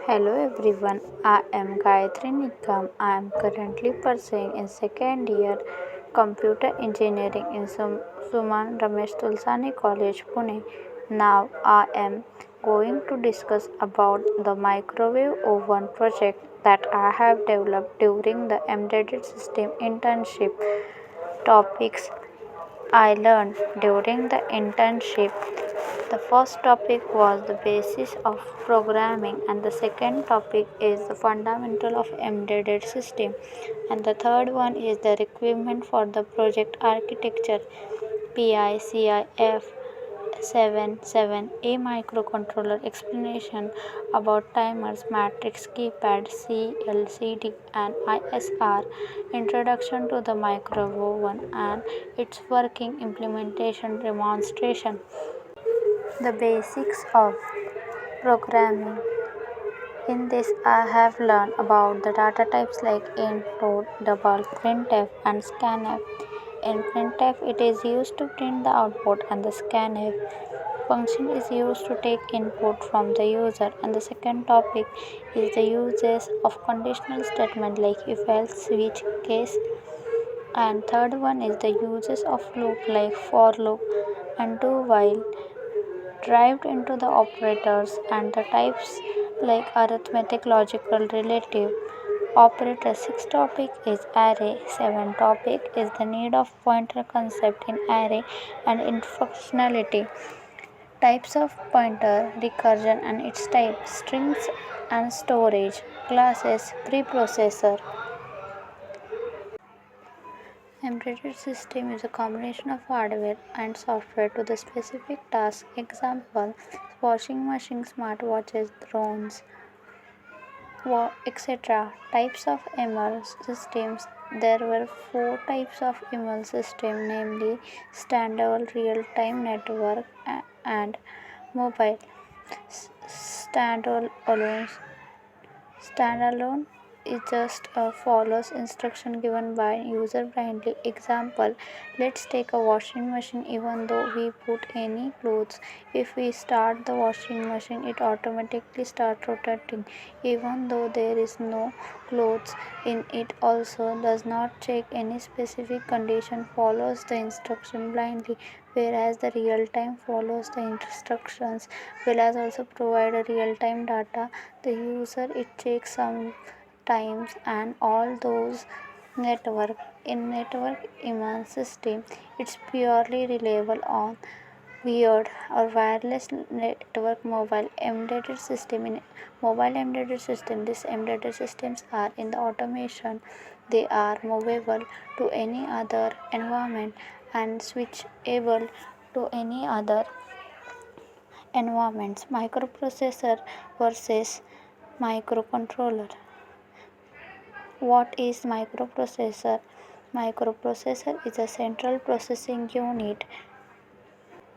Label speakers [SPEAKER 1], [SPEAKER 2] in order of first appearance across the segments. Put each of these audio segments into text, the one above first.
[SPEAKER 1] Hello everyone, I am Gayatri Nikam. I am currently pursuing in second year computer engineering in Suman Ramesh Tulsani College, Pune. Now I am going to discuss about the microwave oven project that I have developed during the embedded system internship. Topics I learned during the internship. The first topic was the basis of programming, and the second topic is the fundamental of embedded system, and the third one is the requirement for the project architecture. PICIF 7 a microcontroller explanation about timers, matrix, keypad, CLCD, and ISR, introduction to the microwave and its working implementation demonstration. The basics of programming. In this, I have learned about the data types like int, float, double, printf, and scanf. In printf, it is used to print the output, and the scanf function is used to take input from the user. And the second topic is the uses of conditional statement like if else, switch case. And third one is the uses of loop like for loop and do while derived into the operators and the types like arithmetic, logical, relative. Operator 6 topic is array, 7 topic is the need of pointer concept in array and in functionality. Types of pointer, recursion and its type, strings and storage, classes, preprocessor. Embedded system is a combination of hardware and software to the specific task. Example: washing machine, smartwatches, drones, etc. Types of ML systems. There were four types of ML system, namely standalone real-time network and mobile. Standalone Standalone is just a follows instruction given by user blindly. Example: let's take a washing machine. Even though we put any clothes, if we start the washing machine, it automatically starts rotating. Even though there is no clothes in it, also does not check any specific condition, follows the instruction blindly. Whereas the real time follows the instructions, whereas also provide a real time data the user it checks sometimes and all those network in network immune system it's purely reliable on wired or wireless network mobile embedded system. These embedded systems are in the automation. They are movable to any other environment and switchable to any other environments. Microprocessor versus microcontroller. What is microprocessor? Microprocessor is a central processing unit.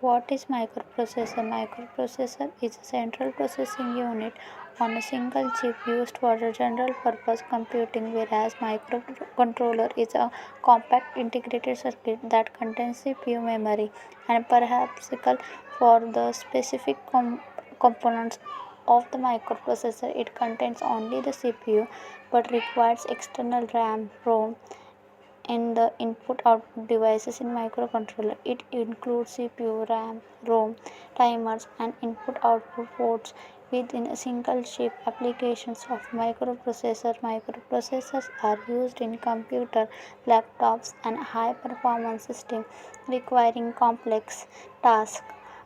[SPEAKER 1] What is microprocessor? Microprocessor is a central processing unit on a single chip used for a general purpose computing, whereas microcontroller is a compact integrated circuit that contains CPU memory and perhaps for the specific components of the microprocessor. It contains only the CPU but requires external RAM, ROM, in the input-output devices in microcontroller. It includes CPU, RAM, ROM, timers, and input-output ports within a single chip. Applications of microprocessor. Microprocessors are used in computer, laptops, and high-performance systems requiring complex tasks.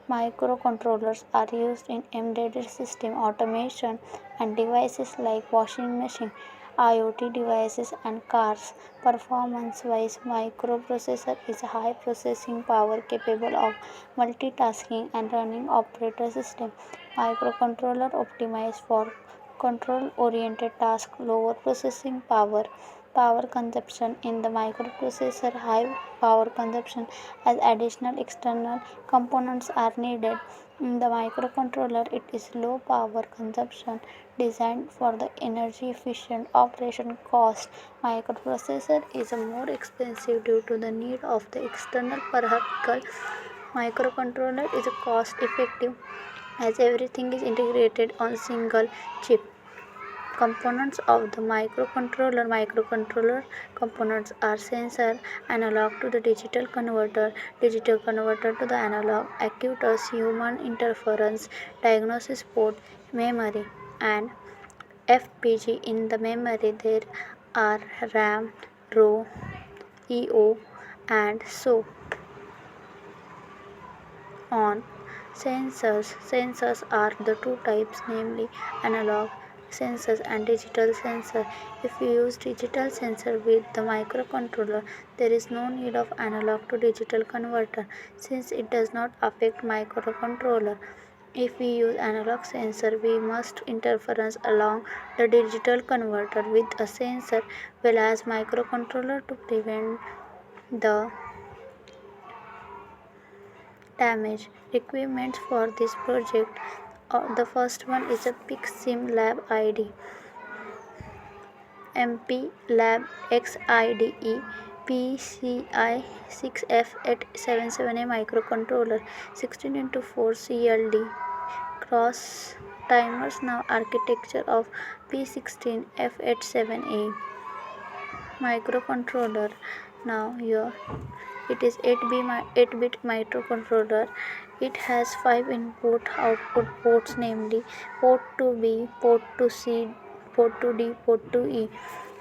[SPEAKER 1] Microcontrollers are used in embedded system automation and devices like washing machine, IoT devices, and cars. Performance-wise, microprocessor is a high processing power capable of multitasking and running operator system. Microcontroller optimized for control-oriented tasks, lower processing power. Power consumption in the microprocessor high power consumption as additional external components are needed. In the microcontroller, it is low power consumption designed for the energy efficient operation cost. Microprocessor is a more expensive due to the need of the external peripheral. Microcontroller is a cost effective as everything is integrated on single chip. Components of the microcontroller components are sensor, analog to the digital converter to the analog, actuators, human interference, diagnosis port, memory, and FPG. In the memory there are RAM, ROM, EO, and so on. Sensors are the two types, namely analog sensors and digital sensor. If you use digital sensor with the microcontroller, there is no need of analog to digital converter since it does not affect microcontroller. If we use analog sensor, we must interference along the digital converter with a sensor well as microcontroller to prevent the damage. Requirements for this project. The first one is a PICSIM Lab ID, MP Lab XIDE, PCI 6F877A microcontroller, 16 into 4 CLD, cross timers now architecture of P16F87A microcontroller. Now here it is 8-bit microcontroller. It has 5 input output ports, namely port 2B, port 2C, port 2D, port 2E,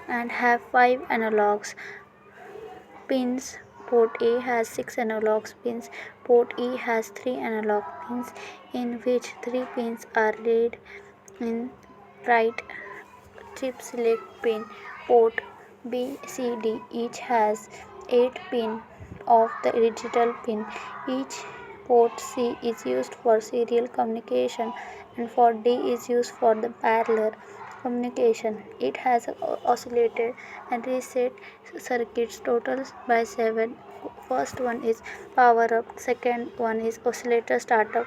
[SPEAKER 1] and have 5 analogs pins. Port A has 6 analog pins. Port E has 3 analog pins, in which 3 pins are read in right chip select pin. Port B, C, D each has 8 pin of the digital pin. Each port C is used for serial communication and for D is used for the parallel communication. It has oscillated and reset circuits total by 7. First one is power up, second one is oscillator startup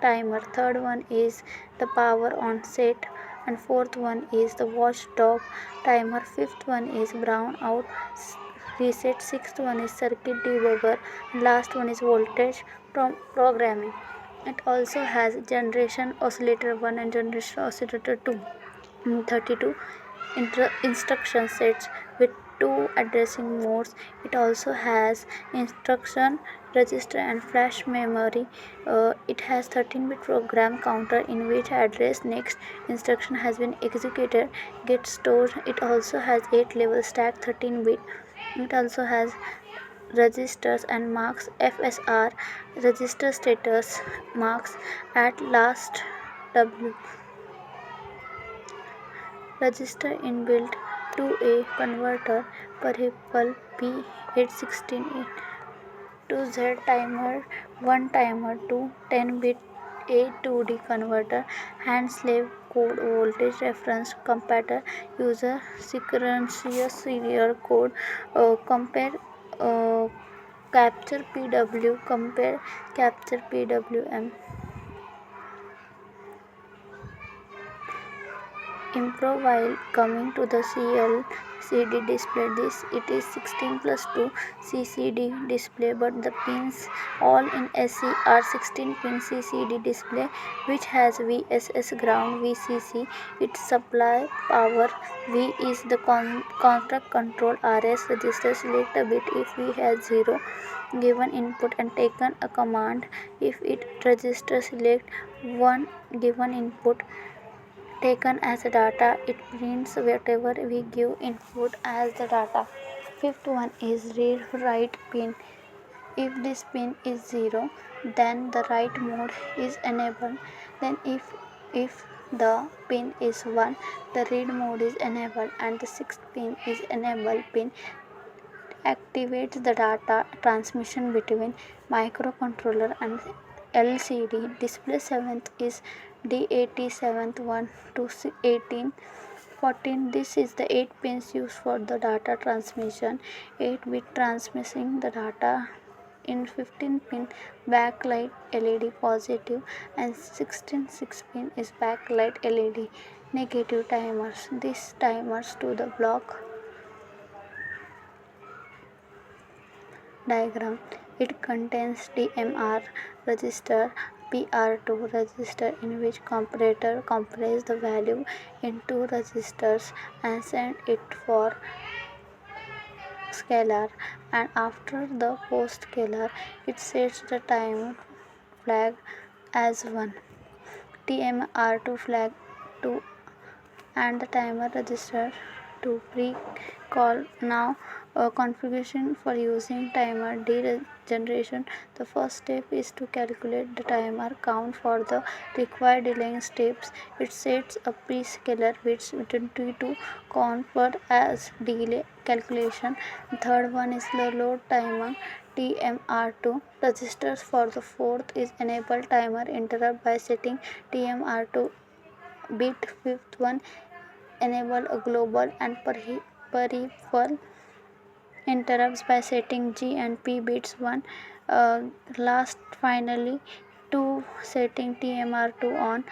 [SPEAKER 1] timer, third one is the power on set, and fourth one is the watchdog timer, fifth one is brown out reset, sixth one is circuit debugger, and last one is voltage programming. It also has generation oscillator 1 and generation oscillator 2, 32 instruction sets with 2 addressing modes. It also has instruction register and flash memory. It has 13-bit program counter in which address next instruction has been executed gets stored. It also has 8 level stack 13-bit. It also has registers and marks FSR register status marks at last W register inbuilt to a converter peripheral P816 to Z timer 1 timer to 10-bit A to D converter hand slave code voltage reference comparator user sequential serial code compare uh, capture PW compare capture PWM improve while coming to the CLCD display. This it is 16 plus 2 CCD display, but the pins all in SC are 16 pin CCD display which has VSS ground VCC. It supply power. V is the contract control. RS register select a bit if V has 0 given input and taken a command. If it register select 1 given input taken as data, it prints whatever we give input as the data. Fifth one is read write pin. If this pin is 0, then the write mode is enabled. Then if the pin is 1, the read mode is enabled, and the sixth pin is enabled pin activates the data transmission between microcontroller and LCD. Display 7th is DAT 7th 1 to 18. 14. This is the 8 pins used for the data transmission. 8-bit transmitting the data in 15 pin backlight LED positive and 16 6 pin is backlight LED negative timers. These timers to the block diagram. It contains DMR register, PR2 register, in which comparator compresses the value into registers and send it for scalar, and after the post scalar it sets the timer flag as 1, TMR2 flag 2, and the timer register to pre-call. Now configuration for using timer degeneration. The first step is to calculate the timer count for the required delaying steps. It sets a pre-scalar bits 22 convert as delay calculation. The third one is the load timer TMR2 registers. For the fourth is enable timer interrupt by setting TMR2 bit. Fifth one enable a global and peripheral interrupts by setting G and P bits 1. Last finally to setting TMR2 on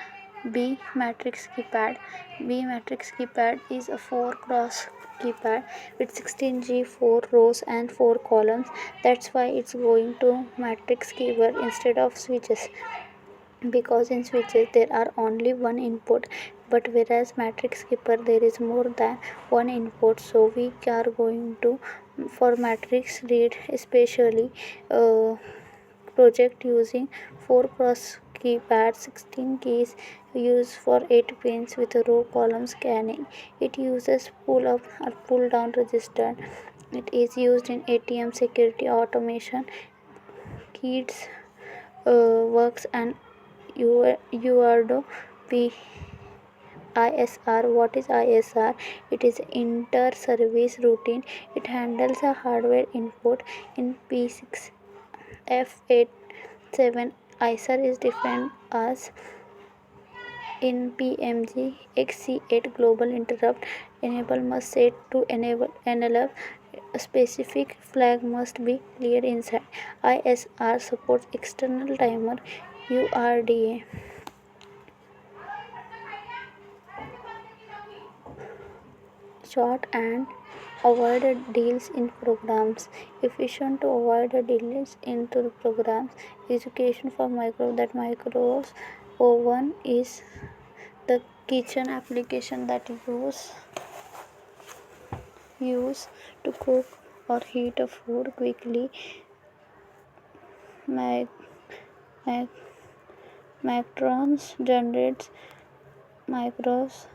[SPEAKER 1] B matrix keypad. B matrix keypad is a 4 cross keypad with 16G, 4 rows and 4 columns. That's why it's going to matrix keyboard instead of switches, because in switches there are only one input, but whereas matrix keeper there is more than one input. So we are going to, for matrix read especially, project using 4 cross keypad, 16 keys used for 8 pins with row column scanning. It uses pull up or pull down register. It is used in ATM security automation, kids works, and UARDO ISR. What is ISR? It is inter service routine. It handles a hardware input in P6 F87. ISR is defined as in PMG XC8 global interrupt. Enable must set to enable NLF. A specific flag must be clear inside. ISR supports external timer URDA. Short and avoid deals in programs. Efficient to avoid deals into the programs. Education for micro, that micros oven is the kitchen application that use to cook or heat a food quickly. Mac, Mac, Mactrons generates micros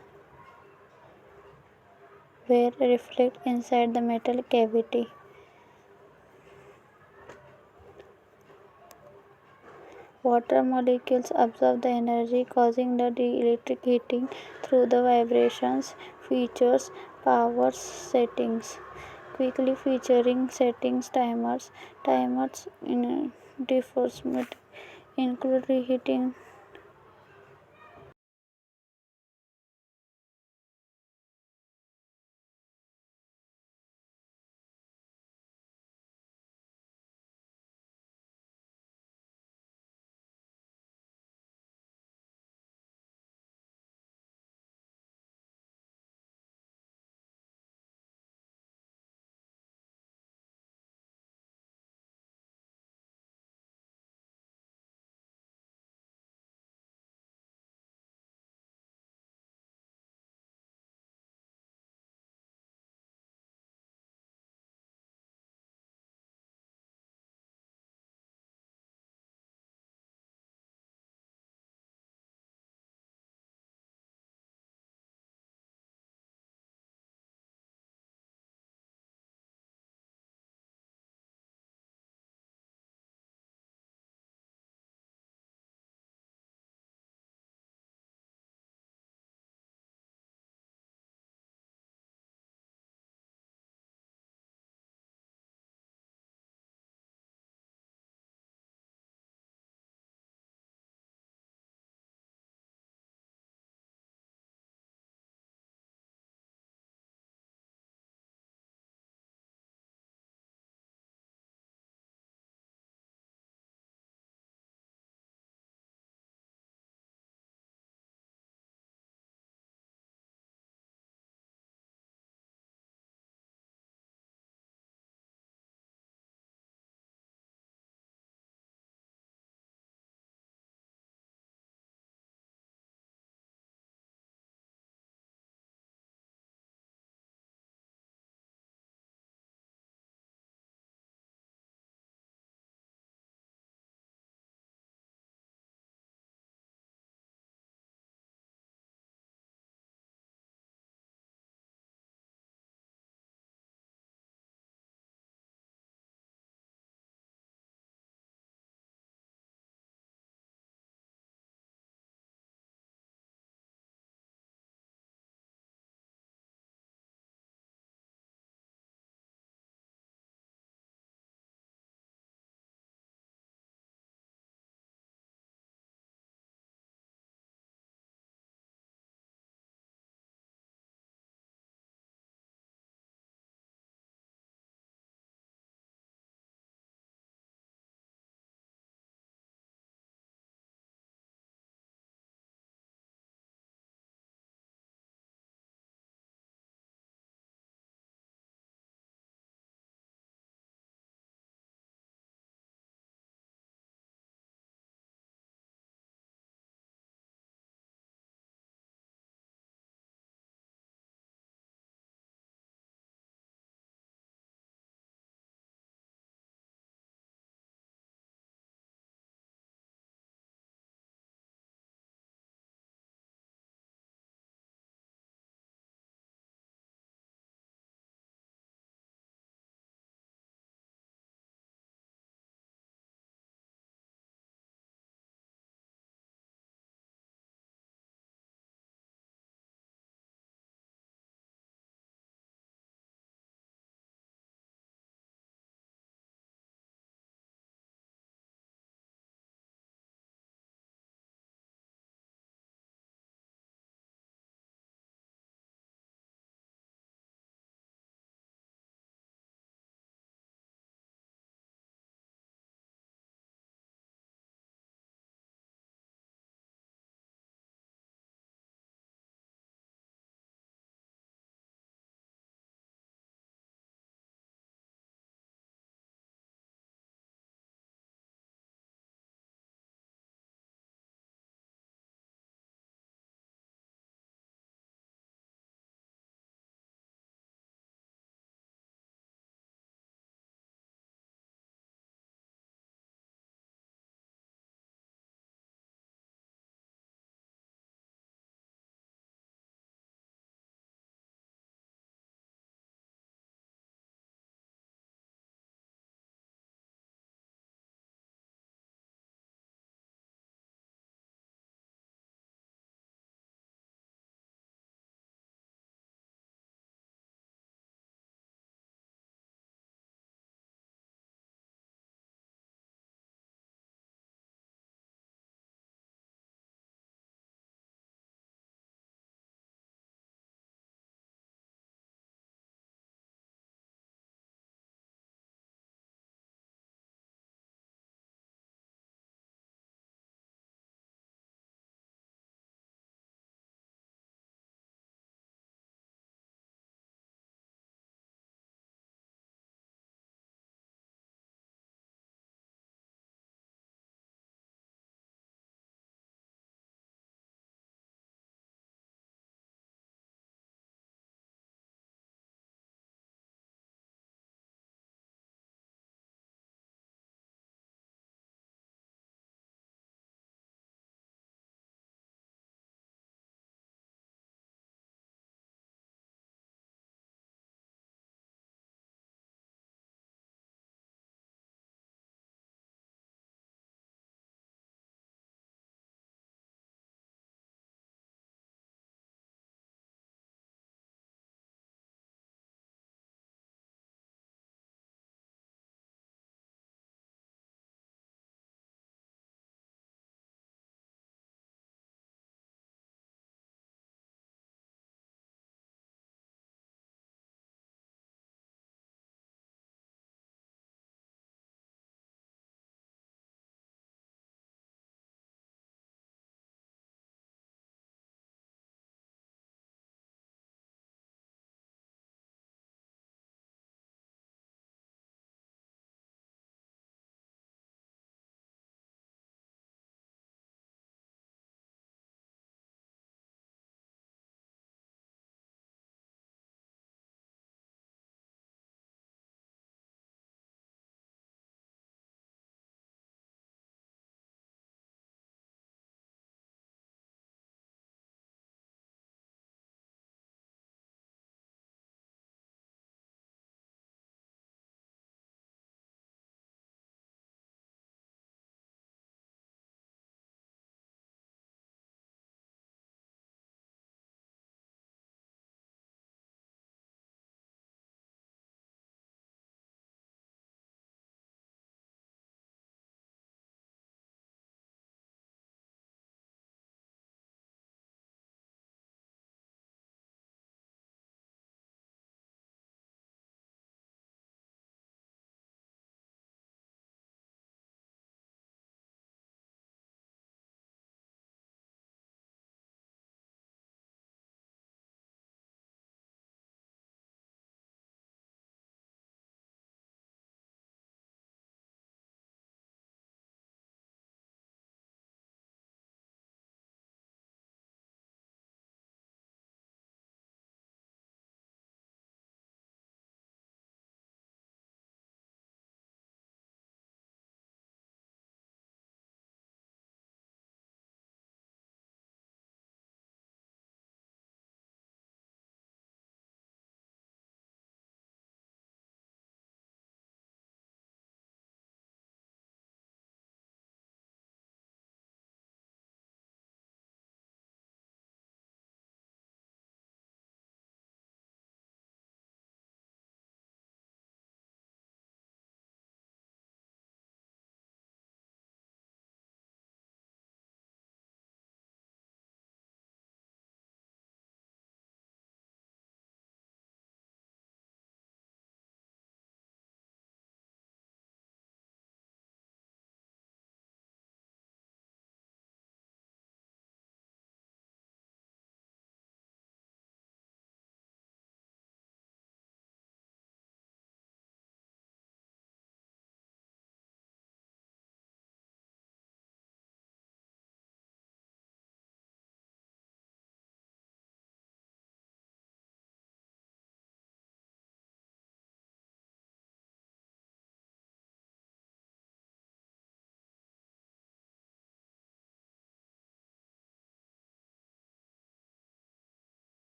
[SPEAKER 1] where reflect inside the metal cavity. Water molecules absorb the energy, causing the electric heating through the vibrations. Features power settings. Quickly featuring settings timers. Timers in deforcement include reheating